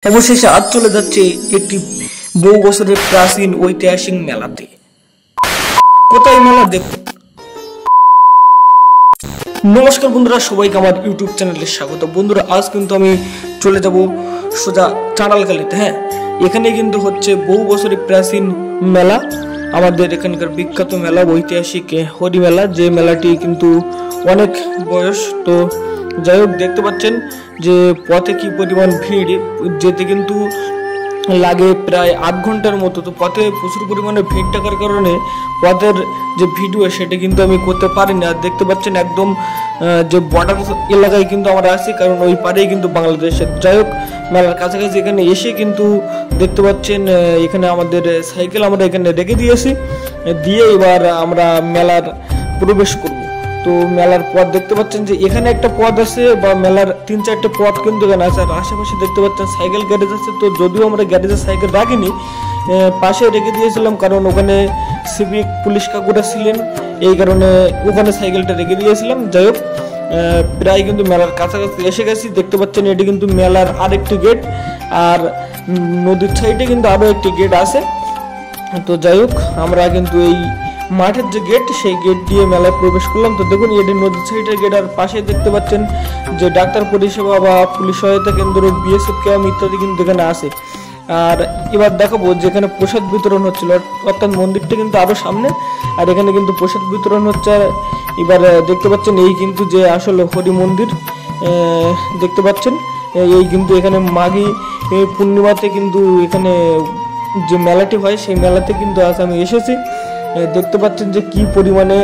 অবশেষে আজ চলে যাচ্ছে একটি বহু বছরের প্রাচীন ঐতিহাসিক মেলাতে। কোথায় মেলা দেখুন। নমস্কার বন্ধুরা, সবাইকে আমার ইউটিউব চ্যানেলে স্বাগত। বন্ধুরা, আজ কিন্তু আমি চলে যাব সোজা চাঁড়ালখালিতে। হ্যাঁ, এখানে কিন্তু হচ্ছে বহু বছরের প্রাচীন মেলা, আমাদের এখানকার বিখ্যাত মেলা, ঐতিহাসিক হরি মেলা, যে মেলাটি কিন্তু অনেক বয়স। তো যাই হোক, দেখতে পাচ্ছেন যে পথে কি পরিমাণ ভিড়, যেতে কিন্তু লাগে প্রায় 8 ঘন্টার মতো। তো পথে প্রচুর পরিমাণে ভিড় থাকার কারণে পথের যে ভিডিও সেটা কিন্তু আমি করতে পারিনি। আর দেখতে পাচ্ছেন একদম যে বর্ডার এলাকায় কিন্তু আমরা আছি, কারণ ওই পারেই কিন্তু বাংলাদেশের। যাই হোক, মেলার কাছাকাছি এখানে এসে কিন্তু দেখতে পাচ্ছেন এখানে আমাদের সাইকেল আমরা এখানে রেখে দিয়েছি, দিয়ে এবার আমরা মেলার প্রবেশ করব। তো মেলার পথ দেখতে পাচ্ছেন যে এখানে একটা পথ আছে, বা মেলার 3-4টে পথ কিন্তু এখানে আছে। আর আশেপাশে দেখতে পাচ্ছেন সাইকেল গ্যারেজ আছে। তো যদিও আমরা গ্যারেজে সাইকেল রাখিনি, পাশে রেখে দিয়েছিলাম, কারণ ওখানে সিভিক পুলিশ কাকুরা ছিলেন, এই কারণে ওখানে সাইকেলটা রেখে দিয়েছিলাম। যাই হোক, প্রায় কিন্তু মেলার কাছাকাছি এসে গেছি। দেখতে পাচ্ছেন এটি কিন্তু মেলার আরেকটি গেট, আর নদীর সাইডে কিন্তু আরও একটি গেট আছে। তো যাই হোক, আমরা কিন্তু এই মাঠের যে গেট, সেই গেট দিয়ে মেলায় প্রবেশ করলাম। তো দেখুন, এটি নদীর সাইডের গেট, আর পাশে দেখতে পাচ্ছেন যে ডাক্তার পরিষেবা বা পুলিশ সহায়তা কেন্দ্র, বিএসএফ ক্যাম্প ইত্যাদি কিন্তু এখানে আছে। আর এবার দেখাবো যেখানে প্রসাদ বিতরণ হচ্ছিল, অর্থাৎ মন্দিরটা কিন্তু আরো সামনে, আর এখানে কিন্তু প্রসাদ বিতরণ হচ্ছে। এবার দেখতে পাচ্ছেন এই কিন্তু যে আসলে হরি মন্দির দেখতে পাচ্ছেন, এই কিন্তু এখানে মাঘী পূর্ণিমাতে কিন্তু এখানে যে মেলাটি হয়, সেই মেলাতে কিন্তু আজ আমি এসেছি। দেখতে পাচ্ছেন যে কি পরিমাণে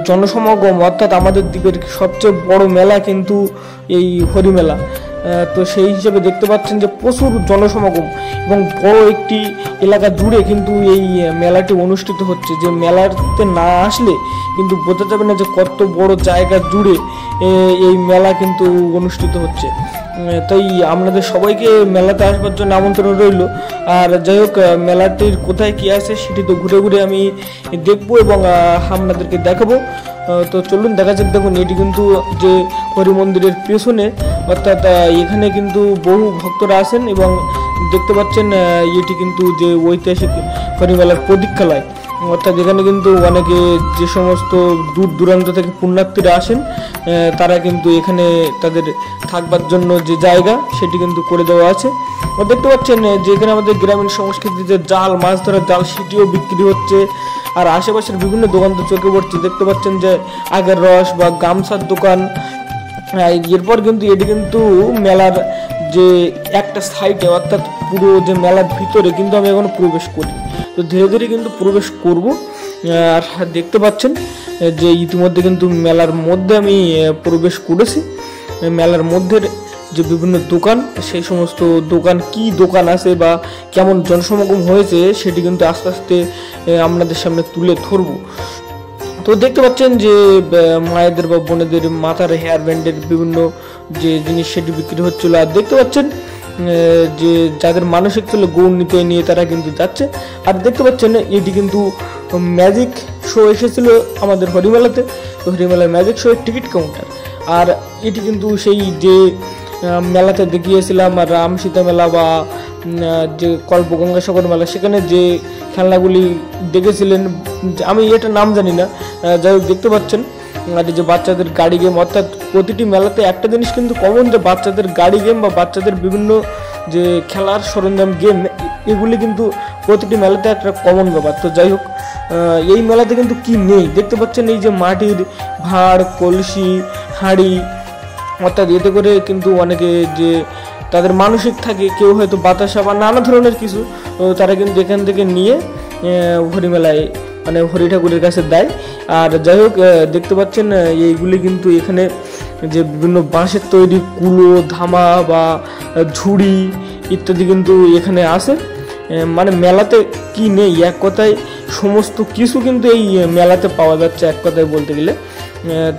জনসমাগম, অর্থাৎ আমাদের দ্বীপের সবচেয়ে বড় মেলা কিন্তু এই হরি মেলা। তো সেই হিসেবে দেখতে পাচ্ছেন যে প্রচুর জনসমাগম, এবং বড় একটি এলাকা জুড়ে কিন্তু এই মেলাটি অনুষ্ঠিত হচ্ছে। যে মেলাতে না আসলে কিন্তু বোঝা যাবে না যে কত বড় জায়গা জুড়ে এই মেলা কিন্তু অনুষ্ঠিত হচ্ছে। তাই আপনাদের সবাইকে মেলাতে আসবার জন্য আমন্ত্রণ রইল। আর যাই হোক, মেলাটির কোথায় কি আছে সেটি তো ঘুরে ঘুরে আমি দেখবো এবং আপনাদেরকে দেখাবো। তো চলুন দেখা যাক। দেখুন, এটি কিন্তু যে হরি মন্দিরের পেছনে, অর্থাৎ এখানে কিন্তু বহু ভক্তরা আসেন, এবং দেখতে পাচ্ছেন এটি কিন্তু যে ঐতিহাসিক হরি মেলার প্রতীক্ষালয়, অর্থাৎ এখানে কিন্তু অনেকে যে সমস্ত দূর দূরান্ত থেকে পুণ্যার্থীরা আসেন, তারা কিন্তু এখানে তাদের থাকবার জন্য যে জায়গা সেটি কিন্তু করে দেওয়া আছে। দেখতে পাচ্ছেন যে এখানে আমাদের গ্রামীণ সংস্কৃতির যে জাল, মাছ ধরার জাল, সেটিও বিক্রি হচ্ছে। আর আশেপাশের বিভিন্ন দোকান তো চোখে পড়ছে। দেখতে পাচ্ছেন যে আগের রস বা গামছার দোকান। এরপর কিন্তু এটি কিন্তু মেলার যে একটা সাইডে, অর্থাৎ পুরো যে মেলার ভিতরে কিন্তু আমি এখনো প্রবেশ করি। তো ধীরে ধীরে কিন্তু প্রবেশ করব। আর দেখতে পাচ্ছেন যে ইতিমধ্যে কিন্তু মেলার মধ্যে আমি প্রবেশ করেছি। মেলার মধ্যে যে বিভিন্ন দোকান, সেই সমস্ত দোকান, কি দোকান আছে বা কেমন জনসমাগম হয়েছে সেটি কিন্তু আস্তে আস্তে আপনাদের সামনে তুলে ধরবো। তো দেখতে পাচ্ছেন যে মায়েদের বা বোনেদের মাথার হেয়ার ব্যান্ডের বিভিন্ন যে জিনিস সেটি বিক্রি হচ্ছিল। আর দেখতে পাচ্ছেন যে যাদের মানসিক ছিল গৌণ নিতে নিয়ে তারা কিন্তু যাচ্ছে। আর দেখতে পাচ্ছেন এটি কিন্তু ম্যাজিক শো এসেছিল আমাদের হরিমেলাতে। তো হরিমেলার ম্যাজিক শো এর টিকিট কাউন্টার। আর এটি কিন্তু সেই যে মেলাতে দেখিয়েছিলাম রাম সীতা মেলা বা যে কল্প গঙ্গাসাগর মেলা, সেখানে যে খেলনাগুলি দেখেছিলেন, আমি এটা নাম জানি না। যাই হোক, দেখতে পাচ্ছেন আর যে বাচ্চাদের গাড়ি গেম, অর্থাৎ প্রতিটি মেলাতে একটা জিনিস কিন্তু কমন, যে বাচ্চাদের গাড়ি গেম বা বাচ্চাদের বিভিন্ন যে খেলার সরঞ্জাম গেম, এগুলি কিন্তু প্রতিটি মেলাতে একটা কমন ব্যাপার। তো যাই হোক, এই মেলাতে কিন্তু কি নেই দেখতে পাচ্ছেন, এই যে মাটির ভাঁড়, কলসি, হাঁড়ি, অর্থাৎ এতে করে কিন্তু অনেকে যে তাদের মানসিক থাকে, কেউ হয়তো বাতাসা বা নানা ধরনের কিছু, তারা কিন্তু এখান থেকে নিয়ে হরি মেলায় মানে হরি ঠাকুরের কাছে দেয়। আর যাই হোক, দেখতে পাচ্ছেন এইগুলি কিন্তু এখানে যে বিভিন্ন বাঁশের তৈরি কুলো, ধামা বা ঝুড়ি ইত্যাদি কিন্তু এখানে আসে। মানে মেলাতে কি নেই, এক কথায় সমস্ত কিছু কিন্তু এই মেলাতে পাওয়া যাচ্ছে, এক কথায় বলতে গেলে।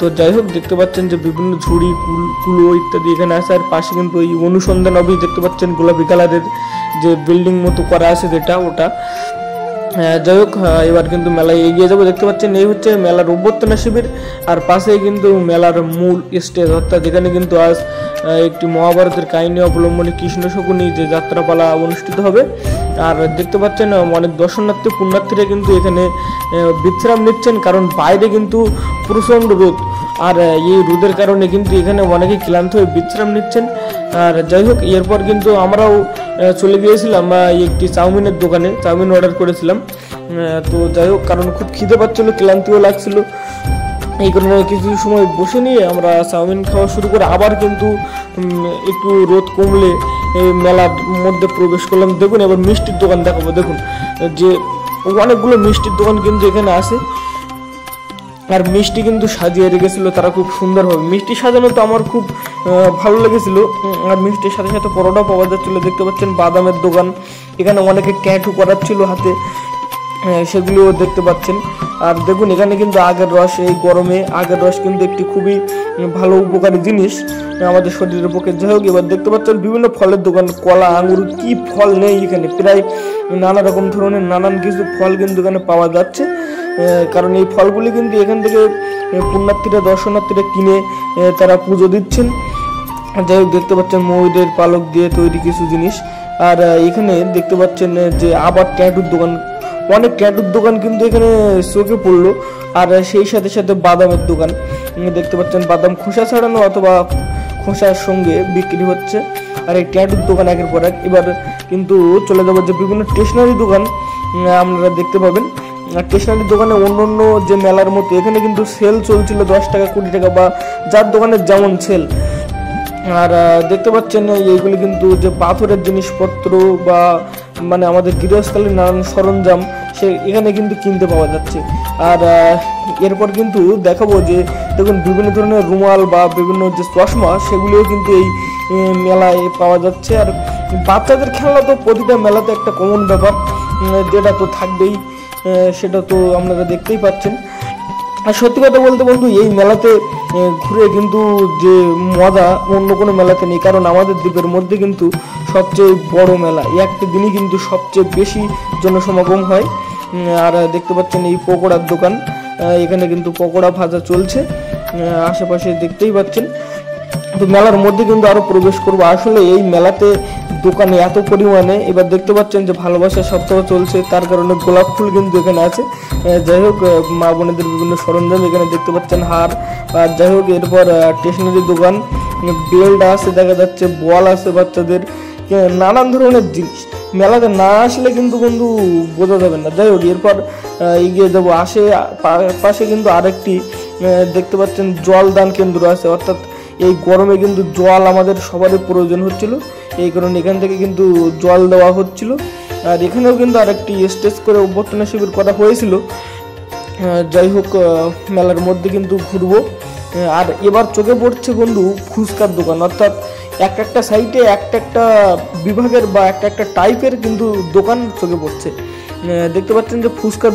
তো যাই হোক, দেখতে পাচ্ছেন যে বিভিন্ন ঝুড়ি, কুলো ইত্যাদি এখানে আছে। আর পাশে কিন্তু এই অনুসন্ধান অফিস দেখতে পাচ্ছেন, গোলাপি কালারের যে বিল্ডিং মতো করা আছে যেটা, ওটা। যাই হোক, এবার কিন্তু মেলায় এগিয়ে যাবো। দেখতে পাচ্ছেন এই হচ্ছে মেলার অভ্যর্থনা শিবির, আর পাশেই কিন্তু মেলার মূল স্টেজ, অর্থাৎ এখানে কিন্তু আজ একটি মহাভারতের কাহিনী অবলম্বনে কৃষ্ণ শকুনি যে যাত্রাপালা অনুষ্ঠিত হবে। আর দেখতে পাচ্ছেন অনেক দর্শনার্থী পুণ্যার্থীরা কিন্তু এখানে বিশ্রাম নিচ্ছেন, কারণ বাইরে কিন্তু প্রচণ্ড রোদ, আর এই রোদের কারণে কিন্তু এখানে অনেকেই ক্লান্ত হয়ে বিশ্রাম নিচ্ছেন। আর যাই হোক, এরপর কিন্তু আমরাও চলে গিয়েছিলাম একটি চাউমিনের দোকানে, চাউমিন অর্ডার করেছিলাম। তো যাই হোক, কারণ খুব খিদে পাচ্ছিলো, ক্লান্তিও লাগছিল, এই কারণে কিছু সময় বসে নিয়ে আমরা চাউমিন খাওয়া শুরু করে আবার কিন্তু একটু রোদ কমলে মেলার মধ্যে প্রবেশ করলাম। দেখুন এবার মিষ্টির দোকান দেখাবো। দেখুন যে অনেকগুলো মিষ্টির দোকান কিন্তু এখানে আছে, আর মিষ্টি কিন্তু সাজিয়ে রেখেছিল তারা খুব সুন্দরভাবে। মিষ্টি সাজানো তো আমার খুব ভালো লেগেছিল। আর মিষ্টির সাথে সাথে পরোটা পাওয়া যাচ্ছিলো। দেখতে পাচ্ছেন বাদামের দোকান, এখানে অনেকে ট্যাটু করাচ্ছিল হাতে, সেগুলিও দেখতে পাচ্ছেন। আর দেখুন এখানে কিন্তু আগের রস, এই গরমে আগের রস কিন্তু একটি খুবই ভালো উপকারী জিনিস আমাদের শরীরের পক্ষে। যাই হোক, এবার দেখতে পাচ্ছেন বিভিন্ন ফলের দোকান, কলা, আঙুর, কি ফল নেই এখানে, প্রায় নানা রকম ধরনের নানান কিছু ফল কিন্তু এখানে পাওয়া যাচ্ছে। কারণ এই ফলগুলি কিন্তু এখান থেকে পুণ্যার্থীরা, দর্শনার্থীরা কিনে তারা পুজো দিচ্ছেন। যাই হোক, দেখতে পাচ্ছেন ময়ূরের পালক দিয়ে তৈরি কিছু জিনিস। আর এখানে দেখতে পাচ্ছেন যে আবার ট্যাটুর দোকান, অনেক ট্যাটুর দোকান কিন্তু এখানে চোখে পড়লো। আর সেই সাথে সাথে বাদামের দোকান, দেখতে পাচ্ছেন বাদাম খোসা ছাড়ানো অথবা খোসার সঙ্গে বিক্রি হচ্ছে। আর এই ট্যাটুর দোকান একের পর এক। এবার কিন্তু চলে যাবো যে বিভিন্ন স্টেশনারি দোকান আপনারা দেখতে পাবেন। আর স্টেশনারি দোকানে অন্য অন্য যে মেলার মতো এখানে কিন্তু সেল চলছিল 10 টাকা 20 টাকা, বা যার দোকানের যেমন সেল। আর দেখতে পাচ্ছেন এইগুলি কিন্তু যে পাথরের জিনিসপত্র বা মানে আমাদের গৃহস্থলীর নানান সরঞ্জাম সে এখানে কিন্তু কিনতে পাওয়া যাচ্ছে। আর এরপর কিন্তু দেখাবো যে দেখুন বিভিন্ন ধরনের রুমাল বা বিভিন্ন যে চশমা সেগুলিও কিন্তু এই মেলায় পাওয়া যাচ্ছে। আর বাচ্চাদের খেলনা তো প্রতিটা মেলাতে একটা কমন ব্যাপার, যেটা তো থাকবেই, সেটা তো আপনারা দেখতেই পাচ্ছেন। আর সত্যি কথা বলতে বন্ধু, এই মেলাতে ঘুরে কিন্তু যে মজা অন্য কোনো মেলাতে নেই, কারণ আমাদের দ্বীপের মধ্যে কিন্তু সবচেয়ে বড় মেলা, একটা দিনই কিন্তু সবচেয়ে বেশি জনসমাগম হয়। আর দেখতে পাচ্ছেন এই পকোড়ার দোকান, এখানে কিন্তু পকোড়া ভাজা চলছে, আশেপাশে দেখতেই পাচ্ছেন। তো মেলার মধ্যে কিন্তু আরো প্রবেশ করবো। আসলে এই মেলাতে দোকানে এত পরিমাণে, এবার দেখতে পাচ্ছেন যে ভালোবাসার সপ্তাহ চলছে, তার কারণে গোলাপ ফুল কিন্তু এখানে আছে। যাই হোক, মা বোনেদের বিভিন্ন সরঞ্জাম এখানে দেখতে পাচ্ছেন, হার। আর যাই হোক, এরপর স্টেশনারি দোকান, বেল্ট আছে দেখা যাচ্ছে, বল আছে বাচ্চাদের, নানান ধরনের জিনিস। মেলাতে না আসলে কিন্তু বন্ধু বোঝা যাবে না। যাই হোক, এরপর এগিয়ে যাবো। পাশে কিন্তু আরেকটি দেখতে পাচ্ছেন জলদান কেন্দ্র আছে, অর্থাৎ এই গরমে কিন্তু জল আমাদের সবারই প্রয়োজন হচ্ছিল, এই কারণে এখান থেকে কিন্তু জল দেওয়া হচ্ছিল। আর এখানেও কিন্তু আরেকটি স্টেজ করে অভ্যর্থনা শিবির করা হয়েছিল। যাই হোক, মেলার মধ্যে কিন্তু ঘুরবো। আর এবার চোখে পড়ছে বন্ধু ফুচকার দোকান, অর্থাৎ একটা সাইডে একটা বিভাগের বা একটা টাইপের কিন্তু দোকান চোখে পড়ছে। দেখতে পাচ্ছেন যে ফুচকার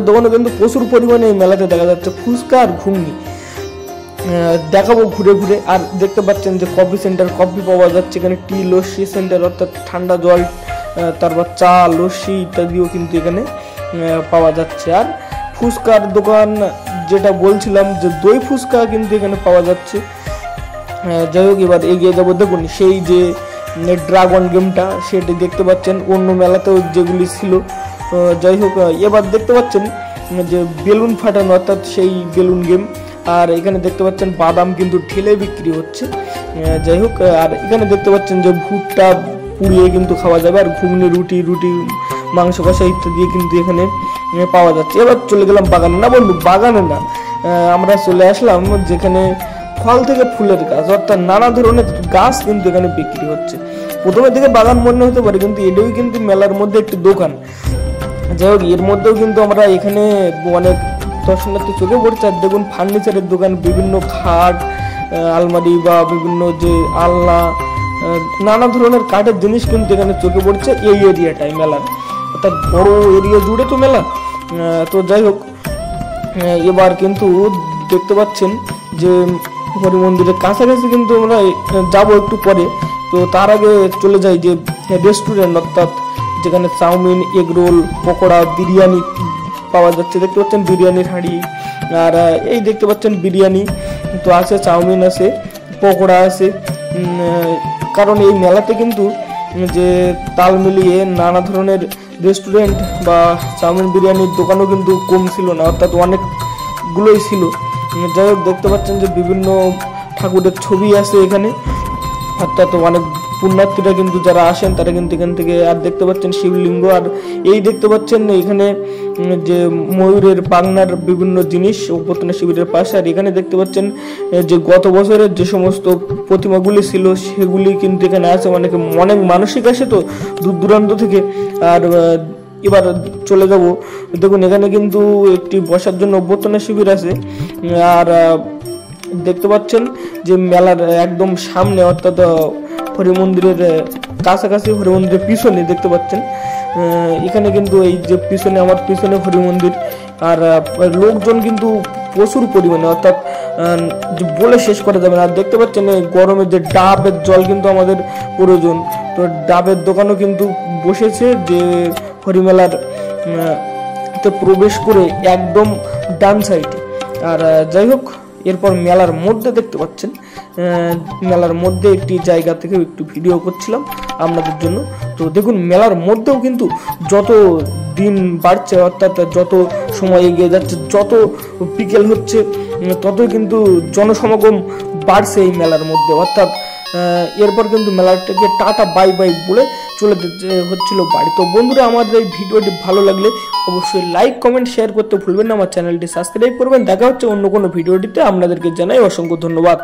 দোকানও কিন্তু প্রচুর পরিমাণে এই মেলাতে দেখা যাচ্ছে। ফুচকা আর ঘুগনি দেখাবো ঘুরে ঘুরে। আর দেখতে পাচ্ছেন যে কফি সেন্টার, কফি পাওয়া যাচ্ছে এখানে, টি লস্যি সেন্টার, অর্থাৎ ঠান্ডা জল, তারপর চা, লস্যি ইত্যাদিও কিন্তু এখানে পাওয়া যাচ্ছে। আর ফুচকার দোকান যেটা বলছিলাম যে দই ফুচকা কিন্তু এখানে পাওয়া যাচ্ছে। যাই হোক, এবার এগিয়ে যাবো। দেখুন সেই যে ড্রাগন গেমটা, সেটি দেখতে পাচ্ছেন, অন্য মেলাতেও যেগুলি ছিল। যাই হোক, এবার দেখতে পাচ্ছেন যে বেলুন ফাটানো, অর্থাৎ সেই বেলুন গেম। আর এখানে দেখতে পাচ্ছেন বাদাম কিন্তু ঠেলে বিক্রি হচ্ছে। যাই হোক, আর এখানে দেখতে পাচ্ছেন যে ভুট্টা পুড়িয়ে কিন্তু খাওয়া যাবে, আর ঘুগনি, রুটি, মাংস কষা ইত্যাদি কিন্তু এখানে পাওয়া যাচ্ছে। এবার চলে গেলাম বাগানে। না বন্ধু, বাগানে না, আমরা চলে আসলাম যেখানে ফল থেকে ফুলের গাছ, অর্থাৎ নানা ধরনের গাছ কিন্তু এখানে বিক্রি হচ্ছে। প্রথমে থেকে বাগান মনে হতে পারে, কিন্তু এটাও কিন্তু মেলার মধ্যে একটি দোকান। যাই হোক, এর মধ্যেও কিন্তু আমরা এখানে অনেক দর্শনার্থী চোখে পড়ছে। আর দেখুন ফার্নিচারের দোকান, বিভিন্ন খাট, আলমারি বা বিভিন্ন যে আলনা, নানা ধরনের কাঠের জিনিস কিন্তু এখানে চোখে পড়ছে এই এরিয়াটায় মেলার, অর্থাৎ বড় এরিয়া জুড়ে তো মেলা। তো যাই হোক, এবার কিন্তু দেখতে পাচ্ছেন যে হরি মন্দিরের কাছাকাছি কিন্তু আমরা যাবো একটু পরে। তো তার আগে চলে যাই যে রেস্টুরেন্ট, অর্থাৎ যেখানে chowmein, egg roll, pakora, biryani পাওয়া যাচ্ছে। দেখতে পাচ্ছেন বিরিয়ানির হাঁড়ি, আর এই দেখতে পাচ্ছেন বিরিয়ানি তো আছে, চাউমিন আছে, পকোড়া আছে, কারণ এই মেলাতে কিন্তু যে তাল মিলিয়ে নানা ধরনের রেস্টুরেন্ট বা চাউমিন বিরিয়ানির দোকানও কিন্তু কম ছিল না, অর্থাৎ অনেকগুলোই ছিল। যাই হোক, দেখতে পাচ্ছেন যে বিভিন্ন ঠাকুরের ছবি আছে এখানে, অর্থাৎ অনেক পুণ্যার্থীরা কিন্তু যারা আসেন তারা কিন্তু এখান থেকে, আর দেখতে পাচ্ছেন শিবলিঙ্গ, আর এই দেখতে পাচ্ছেন এখানে যে ময়ূরের পাখনার বিভিন্ন জিনিস অভ্যর্থনা শিবিরের পাশে। আর এখানে দেখতে পাচ্ছেন যে গত বছরের যে সমস্ত প্রতিমাগুলি ছিল সেগুলি কিন্তু এখানে আছে, অনেক মানসিক আসে তো দূর দূরান্ত থেকে। আর এবার চলে যাব, দেখুন এখানে কিন্তু একটি বসার জন্য অভ্যর্থনা শিবির আছে। আর দেখতে পাচ্ছেন যে মেলার একদম সামনে, অর্থাৎ হরি মন্দিরের কাছাকাছি, হরি মন্দিরের পিছনে দেখতে পাচ্ছেন এখানে কিন্তু এই যে পিছনে, আমার পিছনে হরি মন্দির। আর লোকজন কিন্তু প্রচুর পরিমাণে, অর্থাৎ বলে শেষ করা যাবে না। আর দেখতে পাচ্ছেন গরমে যে ডাবের জল কিন্তু আমাদের প্রয়োজন, তো ডাবের দোকানও কিন্তু বসেছে যে হরিমেলার তো প্রবেশ করে একদম ডান সাইডে। আর যাই হোক, এরপর মেলার মধ্যে দেখতে পাচ্ছেন, মেলার মধ্যে একটি জায়গা থেকে একটু ভিডিও করছিলাম আপনাদের জন্য। তো দেখুন মেলার মধ্যেও কিন্তু যত দিন বাড়ছে, অর্থাৎ যত সময় এগিয়ে যাচ্ছে, যত বিকেল হচ্ছে, ততই কিন্তু জনসমাগম বাড়ছে এই মেলার মধ্যে। অর্থাৎ এরপর কিন্তু মেলাটাকে টাটা বাই বাই বলে চলে হচ্ছিল বাড়ি। তো বন্ধুরা, আমাদের এই ভিডিওটি ভালো লাগলে অবশ্যই লাইক কমেন্ট শেয়ার করতে ভুলবেন না, আমার চ্যানেলটি সাবস্ক্রাইব করবেন। দেখা হচ্ছে অন্য কোনো ভিডিওটিতে, আপনাদেরকে জানাই অসংখ্য ধন্যবাদ।